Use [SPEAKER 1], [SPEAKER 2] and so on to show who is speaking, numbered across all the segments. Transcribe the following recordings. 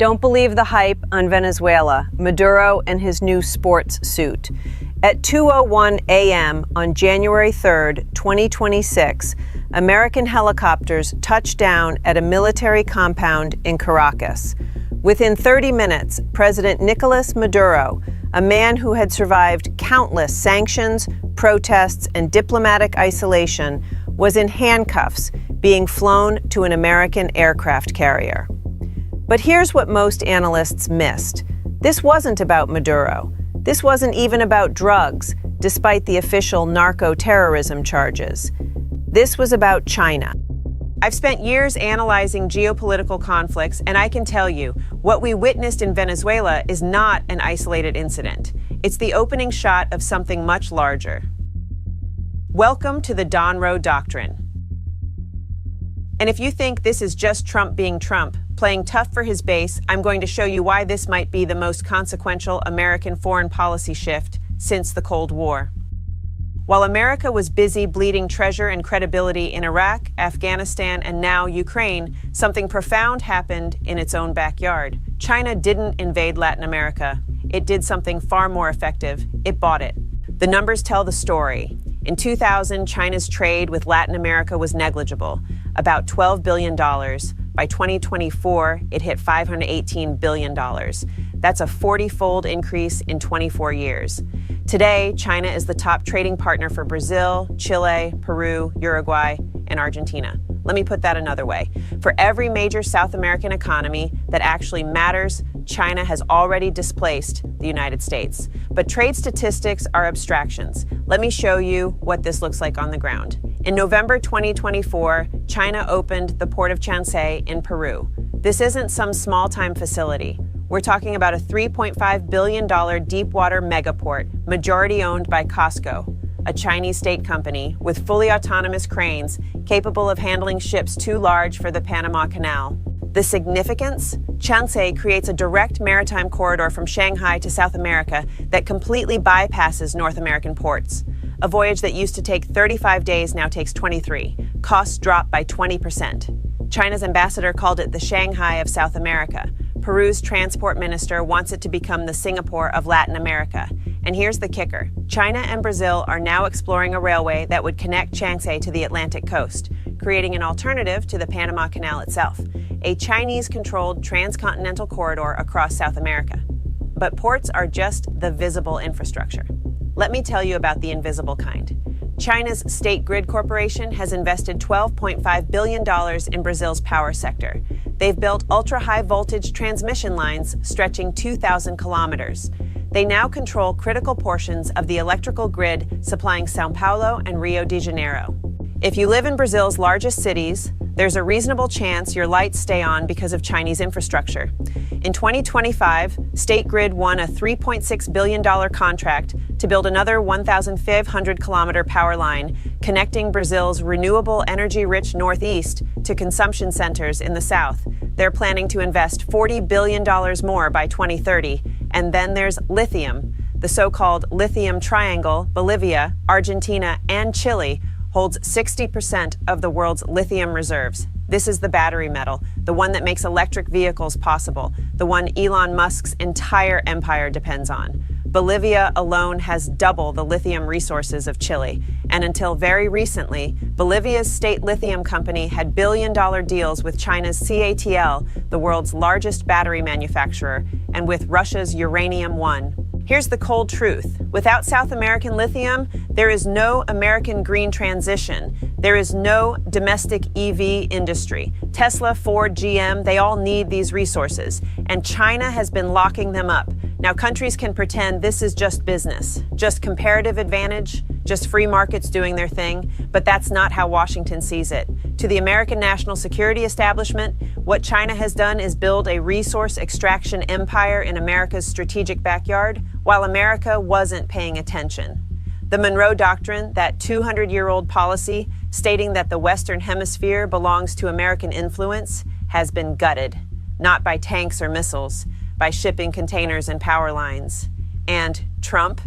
[SPEAKER 1] Don't believe the hype on Venezuela, Maduro and his new sports suit. At 2:01 a.m. on January 3, 2026, American helicopters touched down at a military compound in Caracas. Within 30 minutes, President Nicholas Maduro, a man who had survived countless sanctions, protests, and diplomatic isolation, was in handcuffs, being flown to an American aircraft carrier. But here's what most analysts missed. This wasn't about Maduro. This wasn't even about drugs, despite the official narco-terrorism charges. This was about China. I've spent years analyzing geopolitical conflicts, and I can tell you, what we witnessed in Venezuela is not an isolated incident. It's the opening shot of something much larger. Welcome to the Donro Doctrine. And if you think this is just Trump being Trump, playing tough for his base, I'm going to show you why this might be the most consequential American foreign policy shift since the Cold War. While America was busy bleeding treasure and credibility in Iraq, Afghanistan, and now Ukraine, something profound happened in its own backyard. China didn't invade Latin America. It did something far more effective. It bought it. The numbers tell the story. In 2000, China's trade with Latin America was negligible, about $12 billion. By 2024, it hit $518 billion. That's a 40-fold increase in 24 years. Today, China is the top trading partner for Brazil, Chile, Peru, Uruguay, and Argentina. Let me put that another way. For every major South American economy that actually matters, China has already displaced the United States. But trade statistics are abstractions. Let me show you what this looks like on the ground. In November 2024, China opened the port of Shanghai in Peru. This isn't some small-time facility. We're talking about a $3.5 billion deep-water megaport, majority owned by COSCO, a Chinese state company with fully autonomous cranes capable of handling ships too large for the Panama Canal. The significance? Shanghai creates a direct maritime corridor from Shanghai to South America that completely bypasses North American ports. A voyage that used to take 35 days now takes 23. Costs drop by 20%. China's ambassador called it the Shanghai of South America. Peru's transport minister wants it to become the Singapore of Latin America. And here's the kicker. China and Brazil are now exploring a railway that would connect Shanghai to the Atlantic coast, creating an alternative to the Panama Canal itself, a Chinese-controlled transcontinental corridor across South America. But ports are just the visible infrastructure. Let me tell you about the invisible kind. China's State Grid Corporation has invested $12.5 billion in Brazil's power sector. They've built ultra-high voltage transmission lines stretching 2,000 kilometers. They now control critical portions of the electrical grid supplying São Paulo and Rio de Janeiro. If you live in Brazil's largest cities, there's a reasonable chance your lights stay on because of Chinese infrastructure. In 2025, State Grid won a $3.6 billion contract to build another 1,500-kilometer power line connecting Brazil's renewable energy-rich northeast to consumption centers in the south. They're planning to invest $40 billion more by 2030. And then there's lithium. The so-called lithium triangle, Bolivia, Argentina, and Chile, holds 60% of the world's lithium reserves. This is the battery metal, the one that makes electric vehicles possible, the one Elon Musk's entire empire depends on. Bolivia alone has double the lithium resources of Chile, and until very recently, Bolivia's state lithium company had billion-dollar deals with China's CATL, the world's largest battery manufacturer, and with Russia's Uranium One. Here's the cold truth. Without South American lithium, there is no American green transition. There is no domestic EV industry. Tesla, Ford, GM, they all need these resources, and China has been locking them up. Now, countries can pretend this is just business, just comparative advantage, just free markets doing their thing, but that's not how Washington sees it. To the American national security establishment, what China has done is build a resource extraction empire in America's strategic backyard, while America wasn't paying attention. The Monroe Doctrine, that 200-year-old policy stating that the Western Hemisphere belongs to American influence, has been gutted, not by tanks or missiles, by shipping containers and power lines. And Trump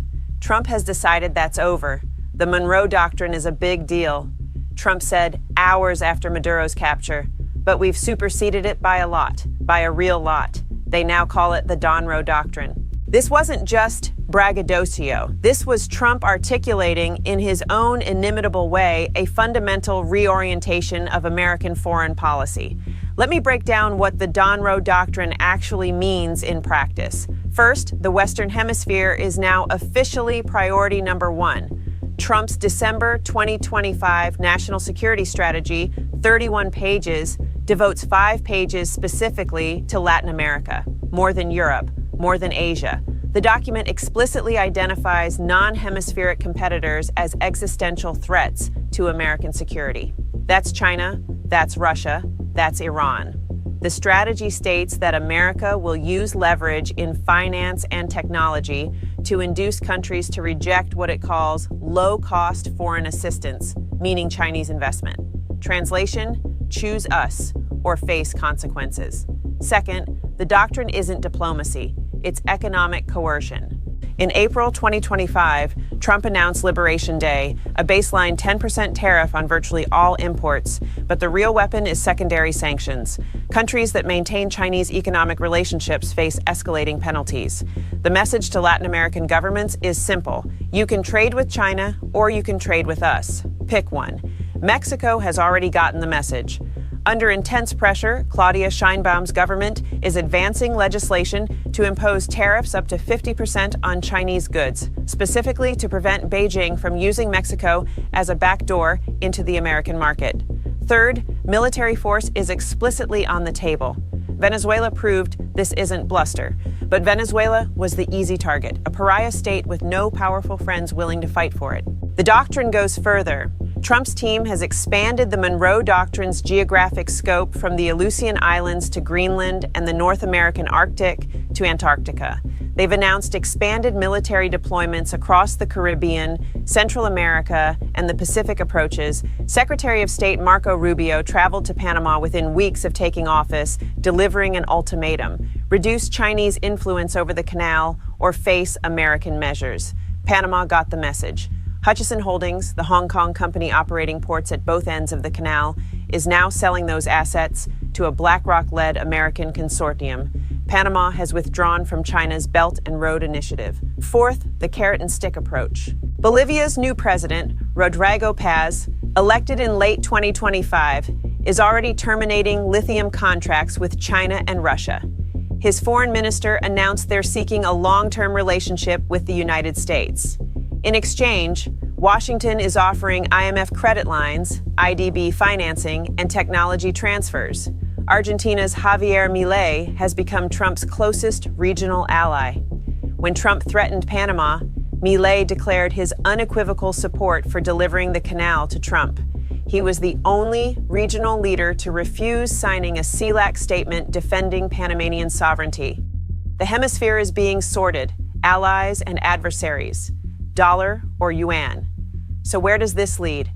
[SPEAKER 1] has decided that's over. The Monroe Doctrine is a big deal. Trump said hours after Maduro's capture, but we've superseded it by a lot, by a real lot. They now call it the Donro Doctrine. This wasn't just braggadocio. This was Trump articulating in his own inimitable way a fundamental reorientation of American foreign policy. Let me break down what the Donro Doctrine actually means in practice. First, the Western Hemisphere is now officially priority number one. Trump's December 2025 National Security Strategy, 31 pages, devotes 5 pages specifically to Latin America, more than Europe, more than Asia. The document explicitly identifies non-hemispheric competitors as existential threats to American security. That's China, that's Russia, that's Iran. The strategy states that America will use leverage in finance and technology to induce countries to reject what it calls low-cost foreign assistance, meaning Chinese investment. Translation, choose us or face consequences. Second, the doctrine isn't diplomacy, it's economic coercion. In April 2025, Trump announced Liberation Day, a baseline 10% tariff on virtually all imports, but the real weapon is secondary sanctions. Countries that maintain Chinese economic relationships face escalating penalties. The message to Latin American governments is simple. You can trade with China or you can trade with us. Pick one. Mexico has already gotten the message. Under intense pressure, Claudia Sheinbaum's government is advancing legislation to impose tariffs up to 50% on Chinese goods, specifically to prevent Beijing from using Mexico as a backdoor into the American market. Third, military force is explicitly on the table. Venezuela proved this isn't bluster, but Venezuela was the easy target, a pariah state with no powerful friends willing to fight for it. The doctrine goes further. Trump's team has expanded the Monroe Doctrine's geographic scope from the Aleutian Islands to Greenland and the North American Arctic to Antarctica. They've announced expanded military deployments across the Caribbean, Central America, and the Pacific approaches. Secretary of State Marco Rubio traveled to Panama within weeks of taking office, delivering an ultimatum: reduce Chinese influence over the canal or face American measures. Panama got the message. Hutchison Holdings, the Hong Kong company operating ports at both ends of the canal, is now selling those assets to a BlackRock-led American consortium. Panama has withdrawn from China's Belt and Road Initiative. Fourth, the carrot and stick approach. Bolivia's new president, Rodrigo Paz, elected in late 2025, is already terminating lithium contracts with China and Russia. His foreign minister announced they're seeking a long-term relationship with the United States. In exchange, Washington is offering IMF credit lines, IDB financing, and technology transfers. Argentina's Javier Milei has become Trump's closest regional ally. When Trump threatened Panama, Milei declared his unequivocal support for delivering the canal to Trump. He was the only regional leader to refuse signing a CELAC statement defending Panamanian sovereignty. The hemisphere is being sorted, allies and adversaries. Dollar or yuan. So where does this lead?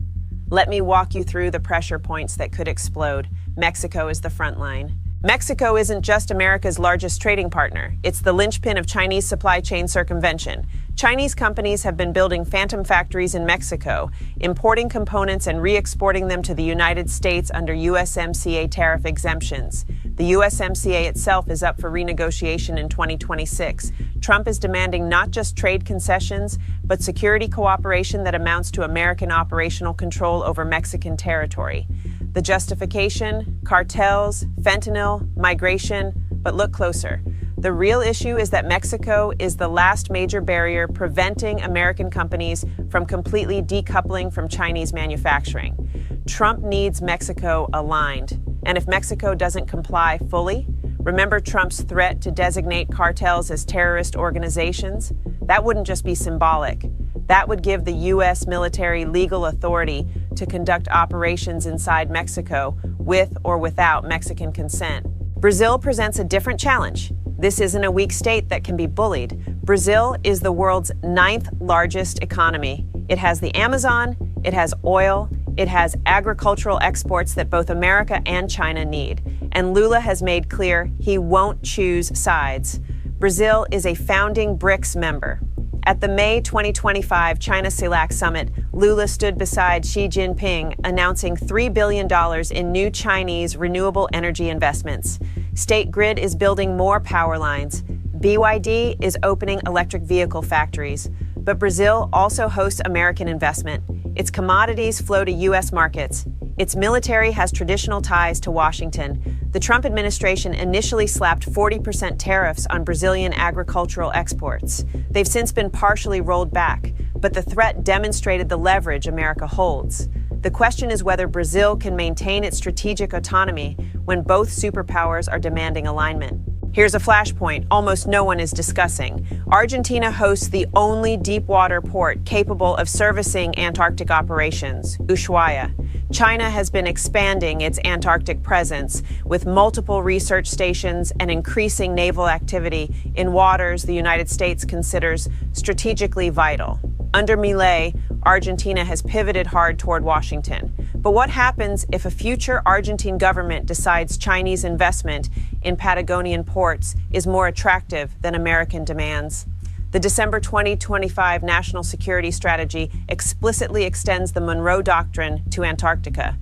[SPEAKER 1] Let me walk you through the pressure points that could explode. Mexico is the front line. Mexico isn't just America's largest trading partner. It's the linchpin of Chinese supply chain circumvention. Chinese companies have been building phantom factories in Mexico, importing components and re-exporting them to the United States under USMCA tariff exemptions. The USMCA itself is up for renegotiation in 2026. Trump is demanding not just trade concessions, but security cooperation that amounts to American operational control over Mexican territory. The justification: cartels, fentanyl, migration, but look closer. The real issue is that Mexico is the last major barrier preventing American companies from completely decoupling from Chinese manufacturing. Trump needs Mexico aligned. And if Mexico doesn't comply fully, remember Trump's threat to designate cartels as terrorist organizations? That wouldn't just be symbolic. That would give the U.S. military legal authority to conduct operations inside Mexico with or without Mexican consent. Brazil presents a different challenge. This isn't a weak state that can be bullied. Brazil is the world's 9th largest economy. It has the Amazon, it has oil, it has agricultural exports that both America and China need. And Lula has made clear he won't choose sides. Brazil is a founding BRICS member. At the May 2025 China CELAC summit, Lula stood beside Xi Jinping announcing $3 billion in new Chinese renewable energy investments. State Grid is building more power lines. BYD is opening electric vehicle factories. But Brazil also hosts American investment. Its commodities flow to U.S. markets. Its military has traditional ties to Washington. The Trump administration initially slapped 40% tariffs on Brazilian agricultural exports. They've since been partially rolled back, but the threat demonstrated the leverage America holds. The question is whether Brazil can maintain its strategic autonomy when both superpowers are demanding alignment. Here's a flashpoint almost no one is discussing. Argentina hosts the only deep-water port capable of servicing Antarctic operations, Ushuaia. China has been expanding its Antarctic presence with multiple research stations and increasing naval activity in waters the United States considers strategically vital. Under Milei, Argentina has pivoted hard toward Washington. But what happens if a future Argentine government decides Chinese investment in Patagonian ports is more attractive than American demands? The December 2025 National Security Strategy explicitly extends the Monroe Doctrine to Antarctica.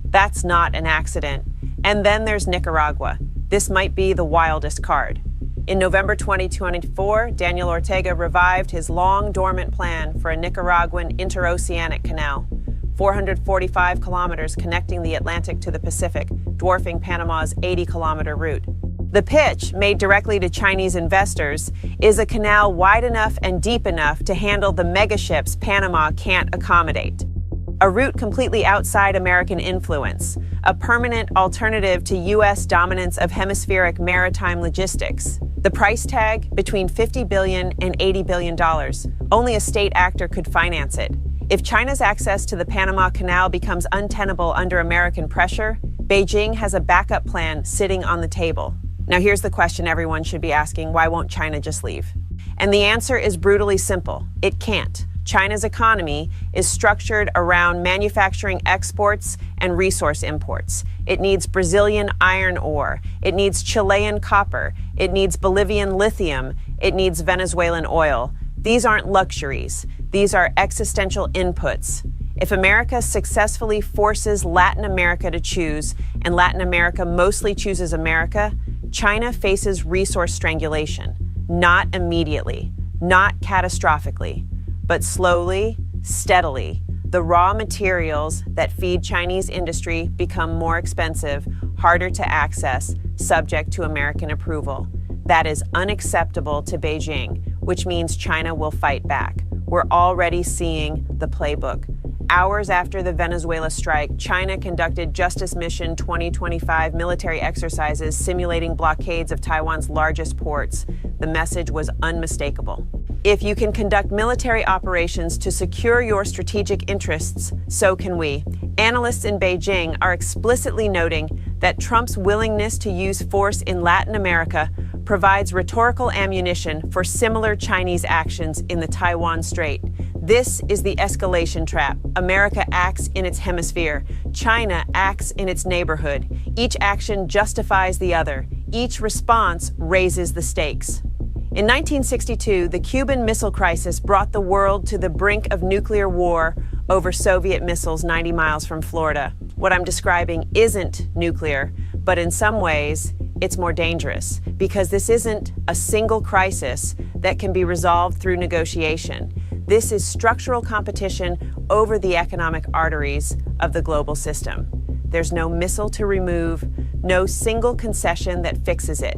[SPEAKER 1] That's not an accident. And then there's Nicaragua. This might be the wildest card. In November 2024, Daniel Ortega revived his long-dormant plan for a Nicaraguan interoceanic canal, 445 kilometers connecting the Atlantic to the Pacific, dwarfing Panama's 80-kilometer route. The pitch, made directly to Chinese investors, is a canal wide enough and deep enough to handle the megaships Panama can't accommodate. A route completely outside American influence, a permanent alternative to U.S. dominance of hemispheric maritime logistics. The price tag, between $50 billion and $80 billion. Only a state actor could finance it. If China's access to the Panama Canal becomes untenable under American pressure, Beijing has a backup plan sitting on the table. Now here's the question everyone should be asking: why won't China just leave? And the answer is brutally simple. It can't. China's economy is structured around manufacturing exports and resource imports. It needs Brazilian iron ore. It needs Chilean copper. It needs Bolivian lithium. It needs Venezuelan oil. These aren't luxuries. These are existential inputs. If America successfully forces Latin America to choose, and Latin America mostly chooses America, China faces resource strangulation. Not immediately, not catastrophically, but slowly, steadily, the raw materials that feed Chinese industry become more expensive, harder to access, subject to American approval. That is unacceptable to Beijing, which means China will fight back. We're already seeing the playbook. Hours after the Venezuela strike, China conducted Justice Mission 2025 military exercises simulating blockades of Taiwan's largest ports. The message was unmistakable. If you can conduct military operations to secure your strategic interests, so can we. Analysts in Beijing are explicitly noting that Trump's willingness to use force in Latin America provides rhetorical ammunition for similar Chinese actions in the Taiwan Strait. This is the escalation trap. America acts in its hemisphere. China acts in its neighborhood. Each action justifies the other. Each response raises the stakes. In 1962, the Cuban Missile Crisis brought the world to the brink of nuclear war over Soviet missiles 90 miles from Florida. What I'm describing isn't nuclear, but in some ways, it's more dangerous because this isn't a single crisis that can be resolved through negotiation. This is structural competition over the economic arteries of the global system. There's no missile to remove, no single concession that fixes it.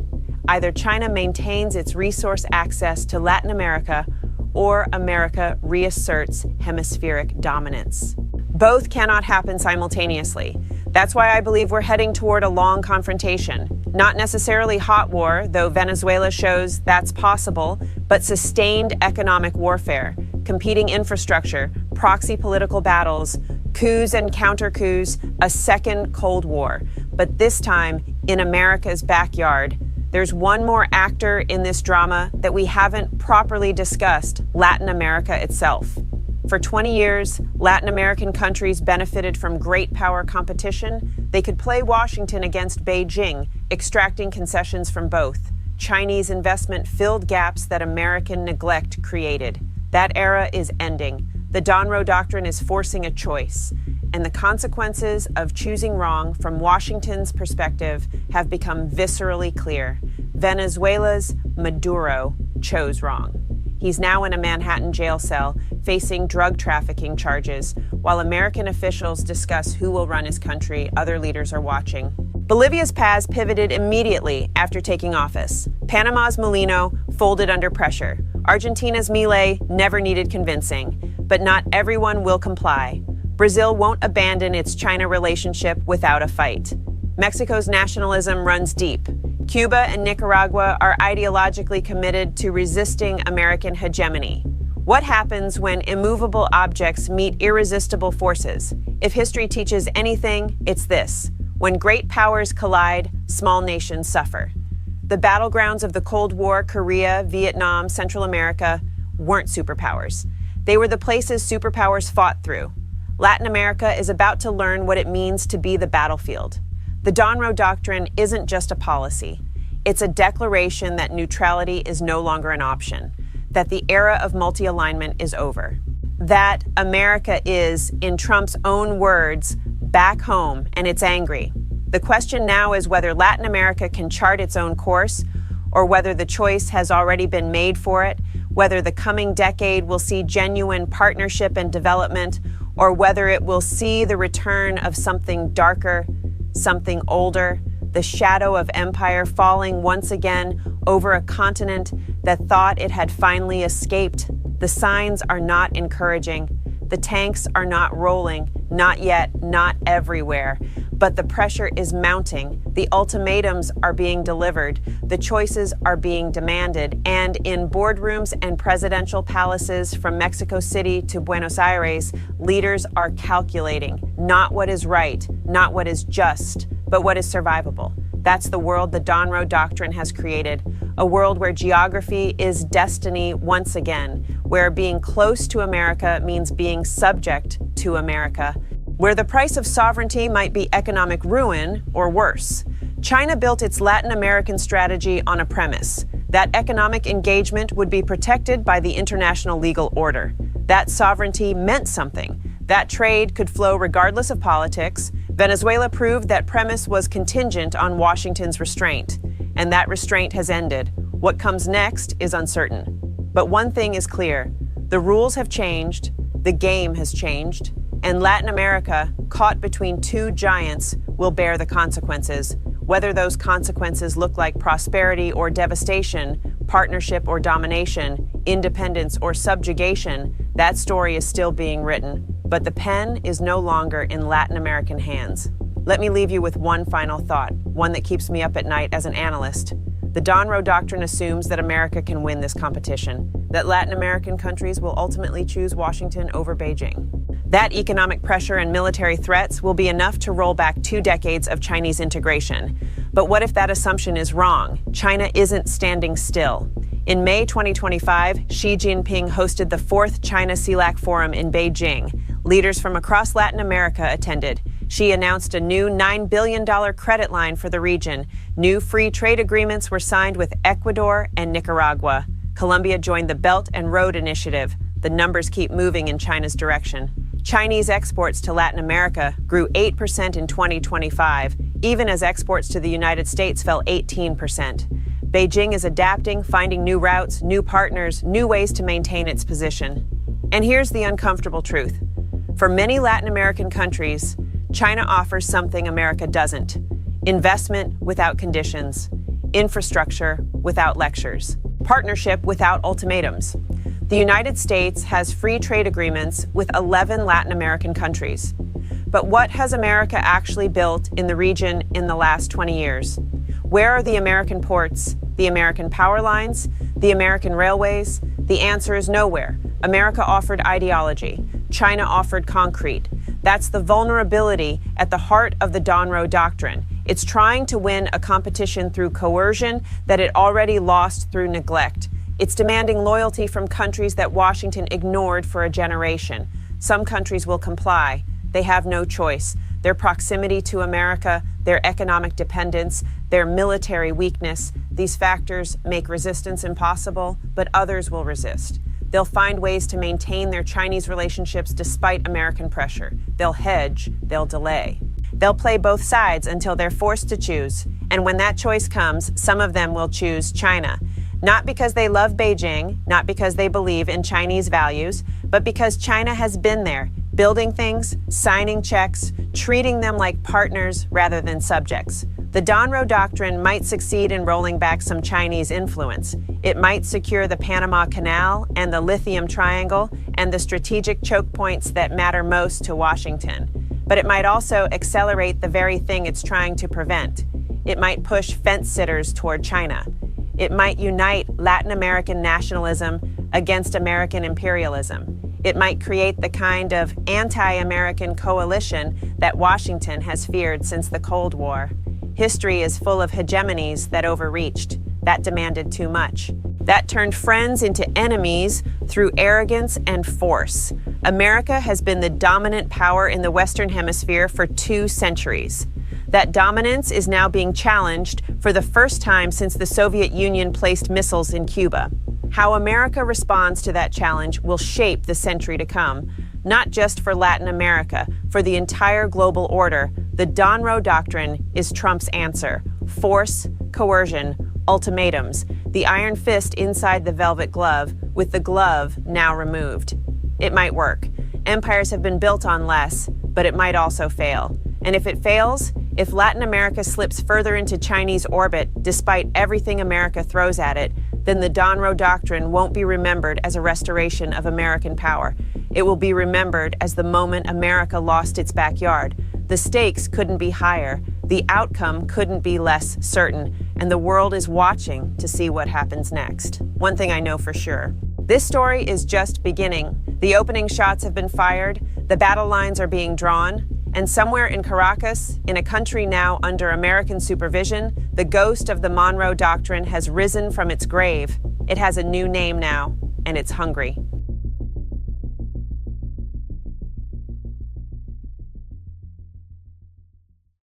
[SPEAKER 1] Either China maintains its resource access to Latin America, or America reasserts hemispheric dominance. Both cannot happen simultaneously. That's why I believe we're heading toward a long confrontation. Not necessarily hot war, though Venezuela shows that's possible, but sustained economic warfare, competing infrastructure, proxy political battles, coups and counter-coups, a second Cold War. But this time, in America's backyard. There's one more actor in this drama that we haven't properly discussed: Latin America itself. For 20 years, Latin American countries benefited from great power competition. They could play Washington against Beijing, extracting concessions from both. Chinese investment filled gaps that American neglect created. That era is ending. The Donro Doctrine is forcing a choice, and the consequences of choosing wrong from Washington's perspective have become viscerally clear. Venezuela's Maduro chose wrong. He's now in a Manhattan jail cell facing drug trafficking charges. While American officials discuss who will run his country, other leaders are watching. Bolivia's Paz pivoted immediately after taking office. Panama's Molino folded under pressure. Argentina's Milei never needed convincing, but not everyone will comply. Brazil won't abandon its China relationship without a fight. Mexico's nationalism runs deep. Cuba and Nicaragua are ideologically committed to resisting American hegemony. What happens when immovable objects meet irresistible forces? If history teaches anything, it's this. When great powers collide, small nations suffer. The battlegrounds of the Cold War, Korea, Vietnam, Central America, weren't superpowers. They were the places superpowers fought through. Latin America is about to learn what it means to be the battlefield. The Donro Doctrine isn't just a policy. It's a declaration that neutrality is no longer an option, that the era of multi-alignment is over, that America is, in Trump's own words, back home, and it's angry. The question now is whether Latin America can chart its own course, or whether the choice has already been made for it, whether the coming decade will see genuine partnership and development, or whether it will see the return of something darker, something older, the shadow of empire falling once again over a continent that thought it had finally escaped. The signs are not encouraging. The tanks are not rolling, not yet, not everywhere. But the pressure is mounting. The ultimatums are being delivered. The choices are being demanded. And in boardrooms and presidential palaces from Mexico City to Buenos Aires, leaders are calculating not what is right, not what is just, but what is survivable. That's the world the Donro Doctrine has created, a world where geography is destiny once again, where being close to America means being subject to America, where the price of sovereignty might be economic ruin or worse. China built its Latin American strategy on a premise that economic engagement would be protected by the international legal order. That sovereignty meant something. That trade could flow regardless of politics. Venezuela proved that premise was contingent on Washington's restraint, and that restraint has ended. What comes next is uncertain. But one thing is clear. The rules have changed, the game has changed, and Latin America, caught between two giants, will bear the consequences. Whether those consequences look like prosperity or devastation, partnership or domination, independence or subjugation, that story is still being written. But the pen is no longer in Latin American hands. Let me leave you with one final thought, one that keeps me up at night as an analyst. The Donro Doctrine assumes that America can win this competition, that Latin American countries will ultimately choose Washington over Beijing. That economic pressure and military threats will be enough to roll back 2 decades of Chinese integration. But what if that assumption is wrong? China isn't standing still. In May 2025, Xi Jinping hosted the 4th China CELAC Forum in Beijing. Leaders from across Latin America attended. Xi announced a new $9 billion credit line for the region. New free trade agreements were signed with Ecuador and Nicaragua. Colombia joined the Belt and Road Initiative. The numbers keep moving in China's direction. Chinese exports to Latin America grew 8% in 2025, even as exports to the United States fell 18%. Beijing is adapting, finding new routes, new partners, new ways to maintain its position. And here's the uncomfortable truth. For many Latin American countries, China offers something America doesn't: investment without conditions, infrastructure without lectures, partnership without ultimatums. The United States has free trade agreements with 11 Latin American countries. But what has America actually built in the region in the last 20 years? Where are the American ports, the American power lines, the American railways? The answer is nowhere. America offered ideology. China offered concrete. That's the vulnerability at the heart of the Donro Doctrine. It's trying to win a competition through coercion that it already lost through neglect. It's demanding loyalty from countries that Washington ignored for a generation. Some countries will comply. They have no choice. Their proximity to America, their economic dependence, their military weakness, these factors make resistance impossible, but others will resist. They'll find ways to maintain their Chinese relationships despite American pressure. They'll hedge, they'll delay. They'll play both sides until they're forced to choose. And when that choice comes, some of them will choose China. Not because they love Beijing, not because they believe in Chinese values, but because China has been there, building things, signing checks, treating them like partners rather than subjects. The Donro Doctrine might succeed in rolling back some Chinese influence. It might secure the Panama Canal and the Lithium Triangle and the strategic choke points that matter most to Washington. But it might also accelerate the very thing it's trying to prevent. It might push fence-sitters toward China. It might unite Latin American nationalism against American imperialism. It might create the kind of anti-American coalition that Washington has feared since the Cold War. History is full of hegemonies that overreached, that demanded too much, that turned friends into enemies through arrogance and force. America has been the dominant power in the Western Hemisphere for 2 centuries. That dominance is now being challenged for the first time since the Soviet Union placed missiles in Cuba. How America responds to that challenge will shape the century to come, not just for Latin America, for the entire global order. The Donro Doctrine is Trump's answer. Force, coercion, ultimatums, the iron fist inside the velvet glove, with the glove now removed. It might work. Empires have been built on less, but it might also fail. And if it fails, if Latin America slips further into Chinese orbit despite everything America throws at it, then the Donro Doctrine won't be remembered as a restoration of American power. It will be remembered as the moment America lost its backyard. The stakes couldn't be higher, the outcome couldn't be less certain, and the world is watching to see what happens next. One thing I know for sure. This story is just beginning. The opening shots have been fired, the battle lines are being drawn, and somewhere in Caracas, in a country now under American supervision, the ghost of the Monroe Doctrine has risen from its grave. It has a new name now, and it's hungry.